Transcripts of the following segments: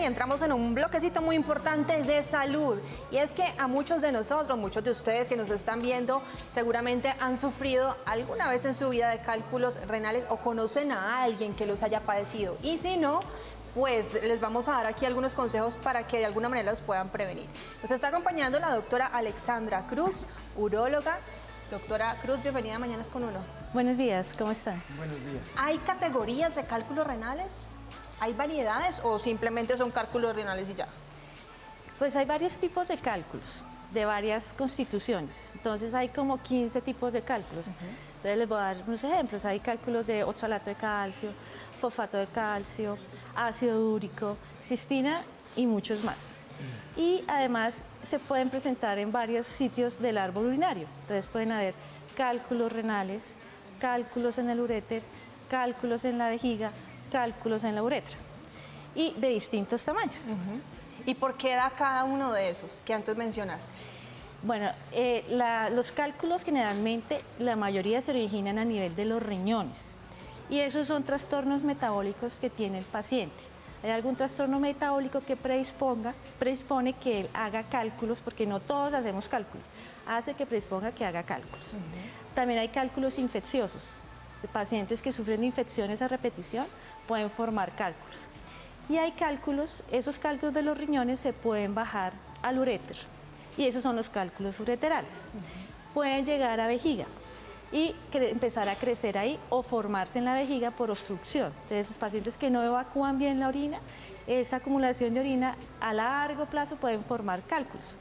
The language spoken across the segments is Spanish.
Y entramos en un bloquecito muy importante de salud, y es que a muchos de nosotros, muchos de ustedes que nos están viendo, seguramente han sufrido alguna vez en su vida de cálculos renales o conocen a alguien que los haya padecido, y si no, pues les vamos a dar aquí algunos consejos para que de alguna manera los puedan prevenir. Nos está acompañando la doctora Alexandra Cruz, uróloga. Doctora Cruz, bienvenida a Mañanas con Uno. Buenos días, ¿cómo están? Buenos días. ¿Hay categorías de cálculos renales? ¿Hay variedades o simplemente son cálculos renales y ya? Pues hay varios tipos de cálculos, de varias constituciones. Entonces hay como 15 tipos de cálculos. Entonces les voy a dar unos ejemplos. Hay cálculos de oxalato de calcio, fosfato de calcio, ácido úrico, cistina y muchos más. Y además se pueden presentar en varios sitios del árbol urinario. Entonces pueden haber cálculos renales, cálculos en el uréter, cálculos en la vejiga, cálculos en la uretra y de distintos tamaños. ¿Y por qué da cada uno de esos que antes mencionaste? Bueno, los cálculos generalmente, la mayoría se originan a nivel de los riñones y esos son trastornos metabólicos que tiene el paciente. Hay algún trastorno metabólico que predispone que él haga cálculos, porque no todos hacemos cálculos, hace que predisponga que haga cálculos. También hay cálculos infecciosos. De pacientes que sufren de infecciones a repetición pueden formar cálculos. Y hay cálculos, esos cálculos de los riñones se pueden bajar al uréter y esos son los cálculos ureterales. Pueden llegar a vejiga y empezar a crecer ahí o formarse en la vejiga por obstrucción. Entonces, los pacientes que no evacúan bien la orina, esa acumulación de orina a largo plazo pueden formar cálculos.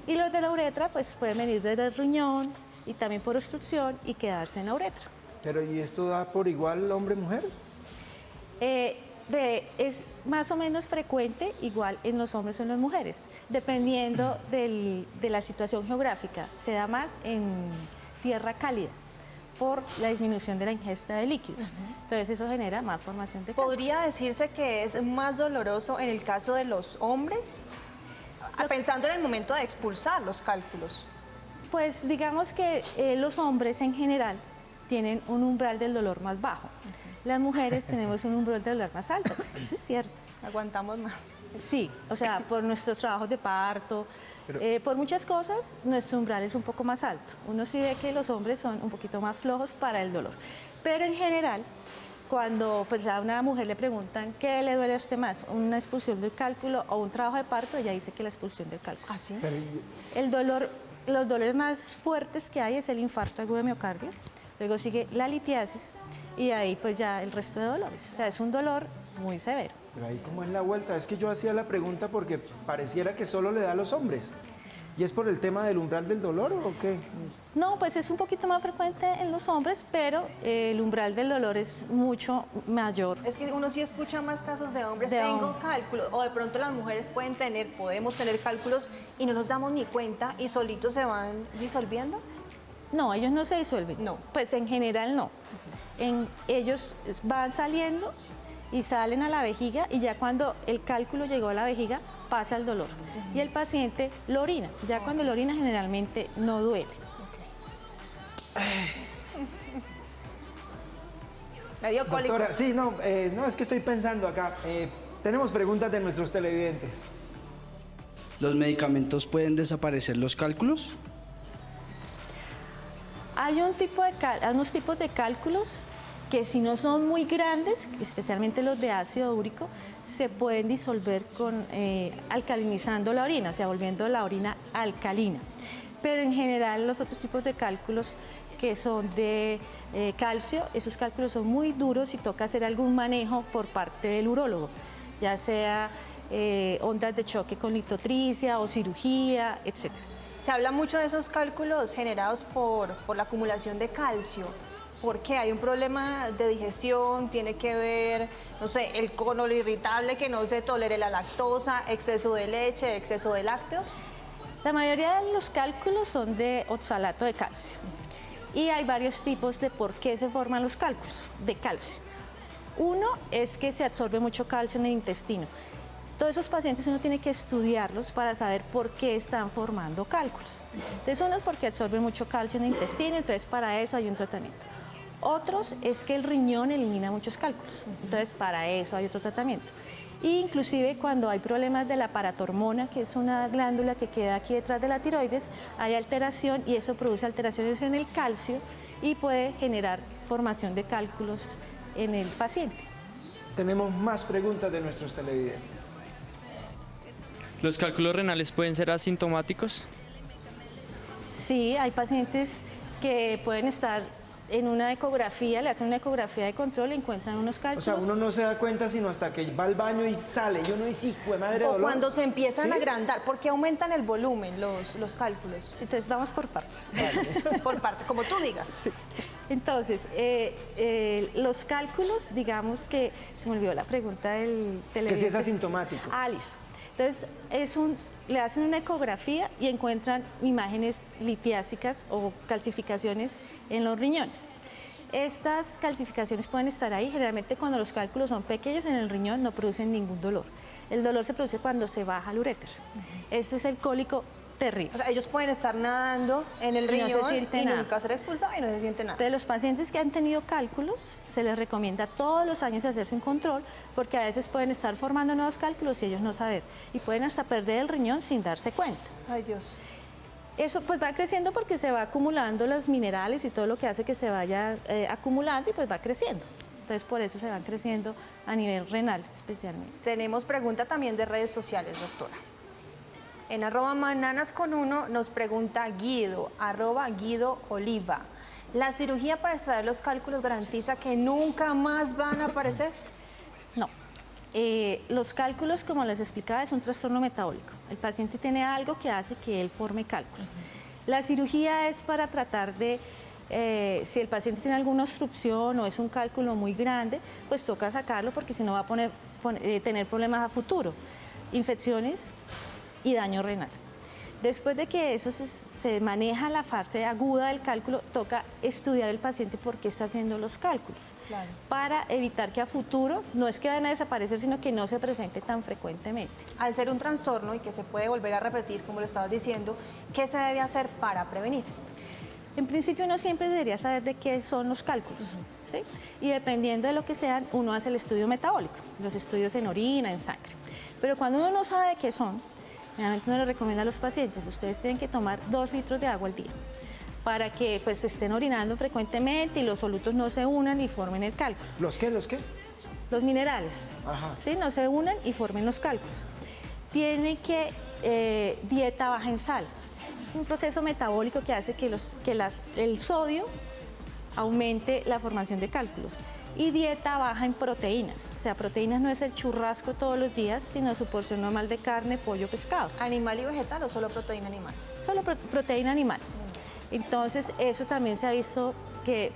Y los de la uretra pues pueden venir desde el riñón y también por obstrucción y quedarse en la uretra. Pero ¿y esto da por igual hombre-mujer? Es más o menos frecuente igual en los hombres o en las mujeres, dependiendo de la situación geográfica. Se da más en tierra cálida por la disminución de la ingesta de líquidos. Entonces eso genera más formación de cálculos. ¿Podría decirse que es más doloroso en el caso de los hombres? Pensando en el momento de expulsar los cálculos. Pues digamos que los hombres en general tienen un umbral del dolor más bajo. Las mujeres tenemos un umbral del dolor más alto. Eso es cierto. Aguantamos más. Sí, o sea, por nuestros trabajos de parto, por muchas cosas, nuestro umbral es un poco más alto. Uno sí ve que los hombres son un poquito más flojos para el dolor. Pero en general, cuando pues, a una mujer le preguntan qué le duele a usted más, una expulsión del cálculo o un trabajo de parto, ella dice que la expulsión del cálculo. ¿Ah, sí? El dolor, los dolores más fuertes que hay es el infarto agudo de miocardio, luego sigue la litiasis y ahí pues ya el resto de dolores. O sea, es un dolor muy severo. Pero ahí cómo es la vuelta. Es que yo hacía la pregunta porque pareciera que solo le da a los hombres. ¿Y es por el tema del umbral del dolor o qué? No, pues es un poquito más frecuente en los hombres, pero el umbral del dolor es mucho mayor. Es que uno sí escucha más casos de hombres, tengo cálculos, o de pronto las mujeres podemos tener cálculos y no nos damos ni cuenta y solitos se van disolviendo. No, ellos no se disuelven. No. Pues en general no. Ellos van saliendo y salen a la vejiga y ya cuando el cálculo llegó a la vejiga pasa el dolor. Y el paciente lo orina. Ya cuando lo orina generalmente no duele. Me dio cólico. Doctora, sí, no, es que estoy pensando acá. Tenemos preguntas de nuestros televidentes. ¿Los medicamentos pueden desaparecer los cálculos? Hay unos tipos de cálculos que si no son muy grandes, especialmente los de ácido úrico, se pueden disolver con alcalinizando la orina, o sea, volviendo la orina alcalina. Pero en general los otros tipos de cálculos que son de calcio, esos cálculos son muy duros y toca hacer algún manejo por parte del urólogo, ya sea ondas de choque con litotricia o cirugía, etc. Se habla mucho de esos cálculos generados por la acumulación de calcio. ¿Por qué? ¿Hay un problema de digestión? ¿Tiene que ver, no sé, el colon irritable, que no se tolere la lactosa, exceso de leche, exceso de lácteos? La mayoría de los cálculos son de oxalato de calcio. Y hay varios tipos de por qué se forman los cálculos de calcio. Uno es que se absorbe mucho calcio en el intestino. Todos esos pacientes uno tiene que estudiarlos para saber por qué están formando cálculos. Entonces, uno es porque absorbe mucho calcio en el intestino, entonces para eso hay un tratamiento. Otros es que el riñón elimina muchos cálculos, entonces para eso hay otro tratamiento. E inclusive cuando hay problemas de la paratormona, que es una glándula que queda aquí detrás de la tiroides, hay alteración y eso produce alteraciones en el calcio y puede generar formación de cálculos en el paciente. Tenemos más preguntas de nuestros televidentes. ¿Los cálculos renales pueden ser asintomáticos? Sí, hay pacientes que pueden estar en una ecografía, le hacen una ecografía de control y encuentran unos O cálculos. sea, uno no se da cuenta sino hasta que va al baño y sale. Yo no hice, hijo de madre, O dolor. cuando se empiezan ¿Sí? a agrandar, porque aumentan el volumen los cálculos. Entonces vamos por partes. Por parte, como tú digas. Entonces, los cálculos, digamos que, se me olvidó la pregunta del Que si televidente. es asintomático. Ah, listo. Entonces, le hacen una ecografía y encuentran imágenes litiásicas o calcificaciones en los riñones. Estas calcificaciones pueden estar ahí, generalmente cuando los cálculos son pequeños en el riñón no producen ningún dolor. El dolor se produce cuando se baja el uréter. Este es el cólico terrible. O sea, ellos pueden estar nadando en el Y no se riñón siente y nada. nunca ser expulsados y no se siente nada. De los pacientes que han tenido cálculos, se les recomienda todos los años hacerse un control porque a veces pueden estar formando nuevos cálculos y ellos no saber. Y pueden hasta perder el riñón sin darse cuenta. Ay, Dios. Eso pues va creciendo porque se va acumulando los minerales y todo lo que hace que se vaya acumulando y pues va creciendo. Entonces por eso se van creciendo a nivel renal especialmente. Tenemos pregunta también de redes sociales, doctora. En @mananas_con1 nos pregunta Guido, @Guido Oliva. ¿La cirugía para extraer los cálculos garantiza que nunca más van a aparecer? No. Los cálculos, como les explicaba, es un trastorno metabólico. El paciente tiene algo que hace que él forme cálculos. La cirugía es para tratar de, si el paciente tiene alguna obstrucción o es un cálculo muy grande, pues toca sacarlo porque si no va a tener problemas a futuro, infecciones y daño renal. Después de que eso se maneja la fase aguda del cálculo, toca estudiar el paciente por qué está haciendo los cálculos, Claro. para evitar que a futuro, no es que vayan a desaparecer, sino que no se presente tan frecuentemente. Al ser un trastorno y que se puede volver a repetir, como lo estabas diciendo, ¿qué se debe hacer para prevenir? En principio uno siempre debería saber de qué son los cálculos, ¿sí? Y dependiendo de lo que sean, uno hace el estudio metabólico, los estudios en orina, en sangre. Pero cuando uno no sabe de qué son, realmente uno le recomienda a los pacientes, ustedes tienen que tomar 2 litros de agua al día para que pues se estén orinando frecuentemente y los solutos no se unan y formen el cálculo. ¿Los qué? ¿Los qué? Los minerales, Ajá. ¿sí? No se unan y formen los cálculos. Tiene que dieta baja en sal. Es un proceso metabólico que hace que el sodio aumente la formación de cálculos. Y dieta baja en proteínas. O sea, proteínas no es el churrasco todos los días, sino su porción normal de carne, pollo, pescado. ¿Animal y vegetal o solo proteína animal? Solo proteína animal. Entonces, eso también se ha visto que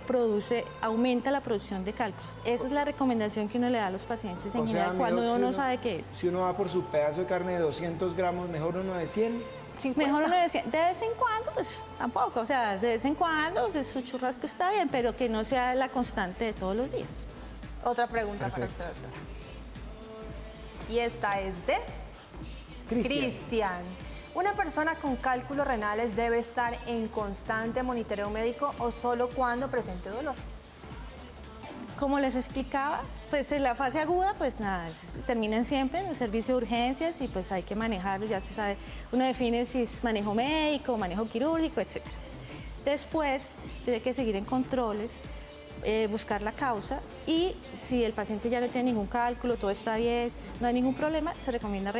aumenta la producción de cálculos. Esa es la recomendación que uno le da a los pacientes en O sea, general mi cuando doc, uno si no sabe qué es. Si uno va por su pedazo de carne de 200 gramos, mejor uno de 100. Mejor uno decía, de vez en cuando, pues tampoco, o sea, de vez en cuando, pues, su churrasco está bien, pero que no sea la constante de todos los días. Otra pregunta para usted, doctora. Y esta es de Cristian. ¿Una persona con cálculos renales debe estar en constante monitoreo médico o solo cuando presente dolor? Como les explicaba, pues en la fase aguda, pues nada, terminan siempre en el servicio de urgencias y pues hay que manejarlo, ya se sabe, uno define si es manejo médico, manejo quirúrgico, etc. Después tiene que seguir en controles, buscar la causa y si el paciente ya no tiene ningún cálculo, todo está bien, no hay ningún problema, se recomienda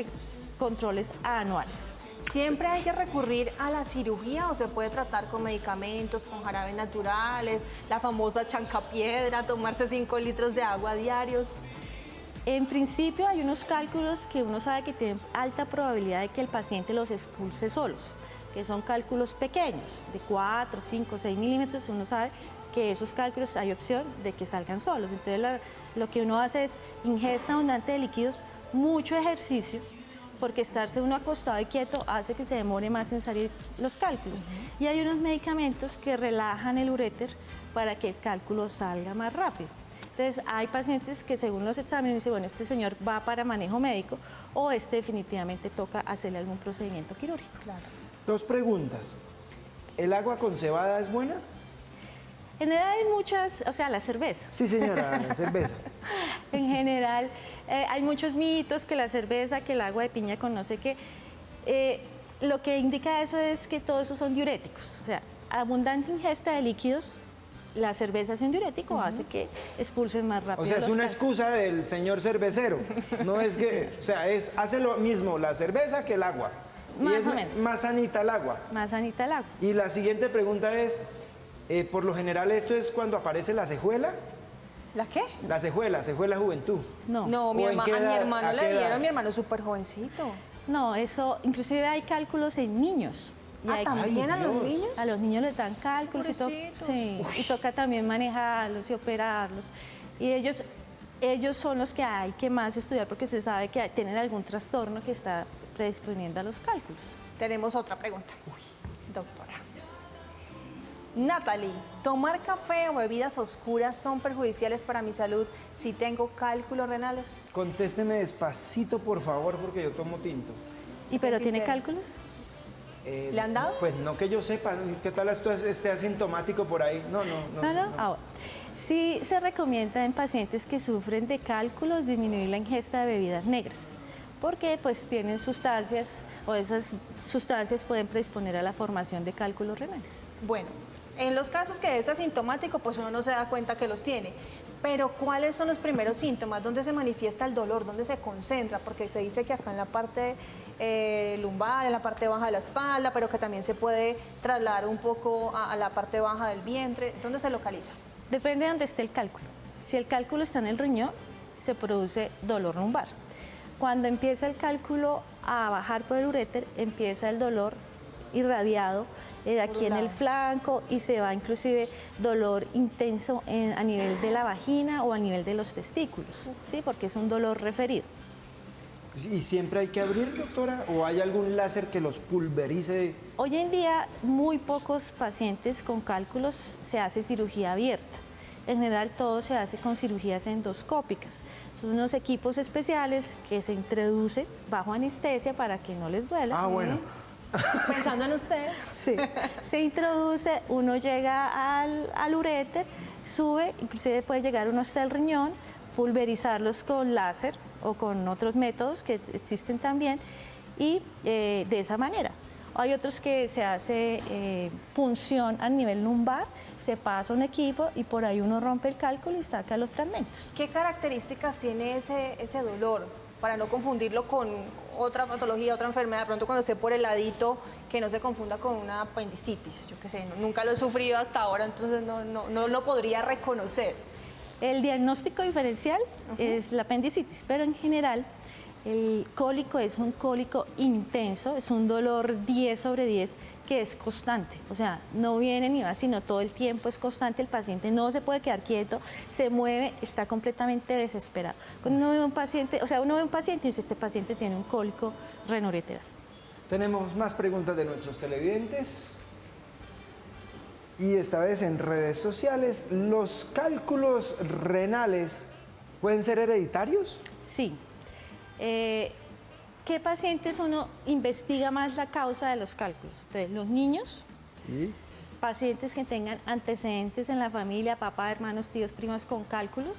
controles anuales. ¿Siempre hay que recurrir a la cirugía o se puede tratar con medicamentos, con jarabes naturales, la famosa chancapiedra, tomarse 5 litros de agua diarios? En principio hay unos cálculos que uno sabe que tienen alta probabilidad de que el paciente los expulse solos, que son cálculos pequeños, de 4, 5, 6 milímetros, uno sabe que esos cálculos hay opción de que salgan solos. Entonces lo que uno hace es ingesta abundante de líquidos, mucho ejercicio, porque estarse uno acostado y quieto hace que se demore más en salir los cálculos. Y hay unos medicamentos que relajan el uréter para que el cálculo salga más rápido. Entonces, hay pacientes que según los exámenes dicen, bueno, este señor va para manejo médico o definitivamente toca hacerle algún procedimiento quirúrgico. Dos preguntas. ¿El agua con cebada es buena? En general hay muchas, o sea, la cerveza. Sí, señora, la cerveza. En general, hay muchos mitos que la cerveza, que el agua de piña con no sé qué. Lo que indica eso es que todos esos son diuréticos. O sea, abundante ingesta de líquidos, la cerveza es un diurético, hace que expulsen más rápido. O sea, es los una cálculos. excusa del señor cervecero. No es que, o sea, hace lo mismo la cerveza que el agua. Y Más es o menos. más sanita el agua. Más sanita el agua. Y la siguiente pregunta es, por lo general esto es cuando aparece la cejuela. ¿La qué? La cejuela juventud. No, No, ¿O en qué a mi edad? hermano ¿A le qué edad? dieron, mi hermano es súper jovencito. no, eso, inclusive hay cálculos en niños. Y hay- ¿También a los Dios. niños? A los niños les dan cálculos Pobrecitos. y toca también manejarlos y operarlos. Y ellos son los que hay que más estudiar porque se sabe que tienen algún trastorno que está predisponiendo a los cálculos. Tenemos otra pregunta. Doctora. Natalie, ¿tomar café o bebidas oscuras son perjudiciales para mi salud si tengo cálculos renales? Contésteme despacito, por favor, porque yo tomo tinto. ¿Y pero tiene Tintero. cálculos? ¿Le han dado? Pues no que yo sepa. ¿Qué tal esto esté asintomático por ahí? No. No. Ah, bueno. Sí se recomienda en pacientes que sufren de cálculos disminuir la ingesta de bebidas negras, porque pues tienen sustancias o esas sustancias pueden predisponer a la formación de cálculos renales. Bueno, en los casos que es asintomático, pues uno no se da cuenta que los tiene. Pero ¿cuáles son los primeros síntomas? ¿Dónde se manifiesta el dolor? ¿Dónde se concentra? Porque se dice que acá en la parte lumbar, en la parte baja de la espalda, pero que también se puede trasladar un poco a la parte baja del vientre. ¿Dónde se localiza? Depende de dónde esté el cálculo. Si el cálculo está en el riñón, se produce dolor lumbar. Cuando empieza el cálculo a bajar por el uréter, empieza el dolor irradiado aquí en el flanco y se va inclusive dolor intenso a nivel de la vagina o a nivel de los testículos, ¿sí? Porque es un dolor referido. ¿Y siempre hay que abrir, doctora? ¿O hay algún láser que los pulverice? Hoy en día, muy pocos pacientes con cálculos se hace cirugía abierta. En general, todo se hace con cirugías endoscópicas. Son unos equipos especiales que se introducen bajo anestesia para que no les duela. Ah, bueno. Pensando en usted. Sí. Se introduce, uno llega al uréter, sube, inclusive puede llegar uno hasta el riñón, pulverizarlos con láser o con otros métodos que existen también y de esa manera. Hay otros que se hace punción a nivel lumbar, se pasa un equipo y por ahí uno rompe el cálculo y saca los fragmentos. ¿Qué características tiene ese dolor? Para no confundirlo con otra patología, otra enfermedad. De pronto cuando esté por el ladito, que no se confunda con una apendicitis. Yo qué sé, nunca lo he sufrido hasta ahora, entonces no lo podría reconocer. El diagnóstico diferencial es la apendicitis, pero en general el cólico es un cólico intenso, es un dolor 10 sobre 10 que es constante, o sea, no viene ni va, sino todo el tiempo es constante, el paciente no se puede quedar quieto, se mueve, está completamente desesperado. Cuando uno ve un paciente, o sea, uno ve un paciente y dice, este paciente tiene un cólico renoureteral. Tenemos más preguntas de nuestros televidentes. Y esta vez en redes sociales, ¿los cálculos renales pueden ser hereditarios? Sí. ¿Qué pacientes uno investiga más la causa de los cálculos? Entonces, los niños, pacientes que tengan antecedentes en la familia, papá, hermanos, tíos, primas con cálculos,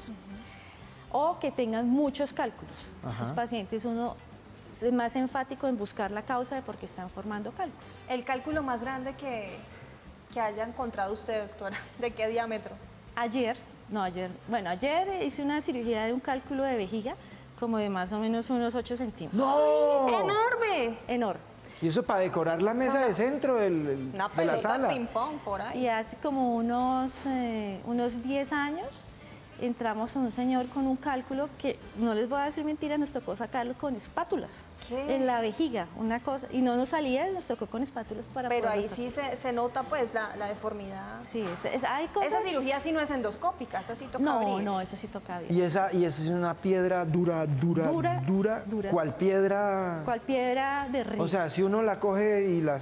o que tengan muchos cálculos. Esos pacientes uno es más enfático en buscar la causa de por qué están formando cálculos. El cálculo más grande que haya encontrado usted, doctora, ¿de qué diámetro? Ayer hice una cirugía de un cálculo de vejiga como de más o menos unos 8 centímetros. ¡No! ¡Enorme! Enorme. Y eso para decorar la mesa de centro Una de la pelota sala. de ping-pong por ahí. Y hace como unos 10 años entramos a un señor con un cálculo que, no les voy a decir mentira, nos tocó sacarlo con espátulas ¿Qué? en la vejiga, una cosa, y no nos salía, nos tocó con espátulas para Pero poderlo ahí sí se nota pues la deformidad. Sí, hay cosas... Esa cirugía sí no es endoscópica, esa sí toca No, abrir. no, eso sí toca bien. Y esa es una piedra dura. Dura. ¿Cuál piedra? ¿Cuál piedra de río? O sea, si uno la coge y la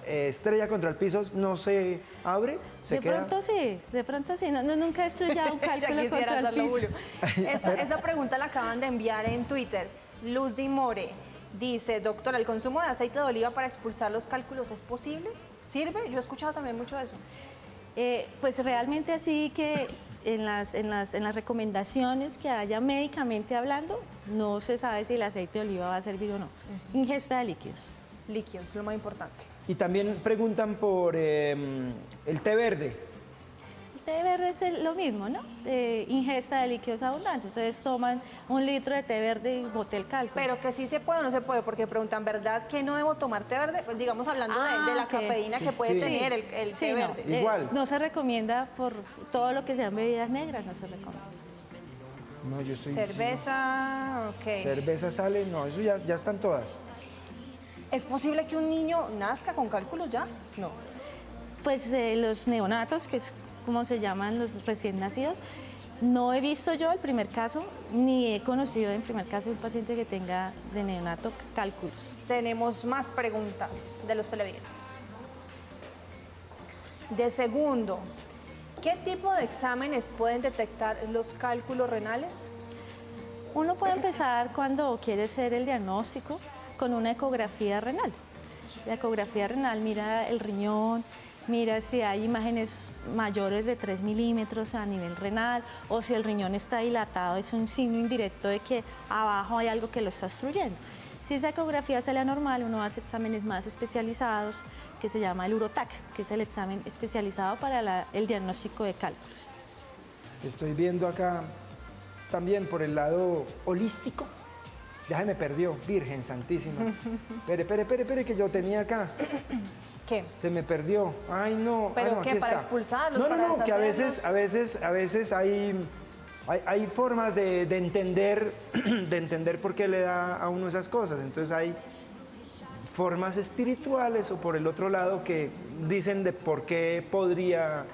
estrella contra el piso, no se abre, se de queda. pronto sí. No, nunca he estrellado un Ya cálculo quisiera contra el hacerlo, piso. Julio. Esa pregunta la acaban de enviar en Twitter. Luz Di More dice, doctora, ¿el consumo de aceite de oliva para expulsar los cálculos es posible? ¿Sirve? Yo he escuchado también mucho de eso. Pues realmente así que en las recomendaciones que haya médicamente hablando, no se sabe si el aceite de oliva va a servir o no. Ingesta de líquidos. Líquidos, lo más importante. Y también preguntan por el té verde. El té verde es lo mismo, ¿no? Ingesta de líquidos abundantes. Entonces toman 1 litro de té verde y boté el cálculo. Pero que sí se puede o no se puede, porque preguntan, ¿verdad que no debo tomar té verde? Pues digamos hablando de la ok. cafeína que puede Sí. tener el té Sí, no, verde. Igual. no se recomienda por todo lo que sean bebidas negras, no se recomienda. No, yo estoy... Cerveza, ok. Cerveza sale, no, eso ya están todas. ¿Es posible que un niño nazca con cálculos ya? No. Pues los neonatos, que es como se llaman los recién nacidos, no he visto yo el primer caso, ni he conocido en primer caso un paciente que tenga de neonato cálculos. Tenemos más preguntas de los televidentes. De segundo, ¿qué tipo de exámenes pueden detectar los cálculos renales? Uno puede empezar cuando quiere hacer el diagnóstico con una ecografía renal. La ecografía renal mira el riñón, mira si hay imágenes mayores de 3 milímetros a nivel renal o si el riñón está dilatado, es un signo indirecto de que abajo hay algo que lo está obstruyendo. Si esa ecografía sale anormal, uno hace exámenes más especializados que se llama el UROTAC, que es el examen especializado para el diagnóstico de cálculos. Estoy viendo acá también por el lado holístico. Ya se me perdió, Virgen Santísima. Espere, que yo tenía acá. ¿Qué? Se me perdió. Ay, no. ¿Pero ah, no, qué? aquí ¿Para está. expulsarlos, No, para que a deshacerlos? veces hay formas de entender por qué le da a uno esas cosas. Entonces hay formas espirituales o por el otro lado que dicen de por qué podría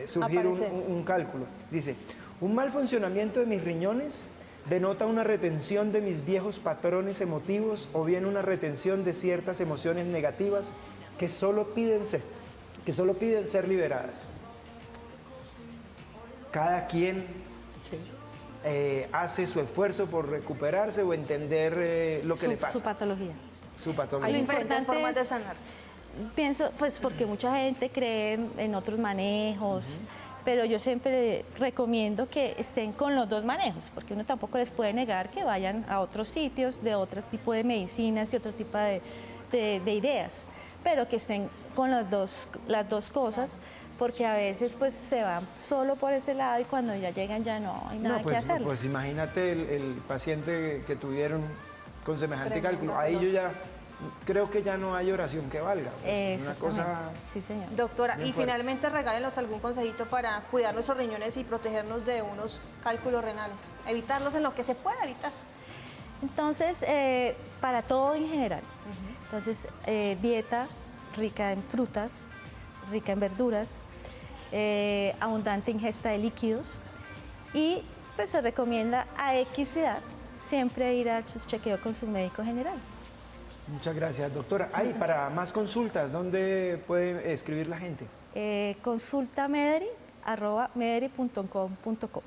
surgir Aparecer. un cálculo. Dice, un mal funcionamiento de mis riñones denota una retención de mis viejos patrones emotivos o bien una retención de ciertas emociones negativas que solo piden ser liberadas. Cada quien hace su esfuerzo por recuperarse o entender lo que le pasa. Su patología. Su patología. Hay Lo diferentes importante formas de es- sanarse. Pienso, pues porque mucha gente cree en otros manejos, pero yo siempre recomiendo que estén con los dos manejos, porque uno tampoco les puede negar que vayan a otros sitios de otro tipo de medicinas y otro tipo de ideas, pero que estén con las dos cosas, porque a veces pues se van solo por ese lado y cuando ya llegan ya no hay nada que hacerles. Pues imagínate el paciente que tuvieron con semejante Tremendo, cálculo. Ahí yo ya creo que ya no hay oración que valga. Una Exactamente. cosa... Sí, señor. Doctora, Bien y fuerte. finalmente regálenos algún consejito para cuidar nuestros riñones y protegernos de unos cálculos renales. Evitarlos en lo que se pueda evitar. Entonces, para todo en general. Entonces, dieta rica en frutas, rica en verduras, abundante ingesta de líquidos y pues se recomienda a X edad siempre ir a su chequeo con su médico general. Muchas gracias, doctora. Ay, para más consultas, ¿dónde puede escribir la gente? Consulta mederi@mederi.com.co.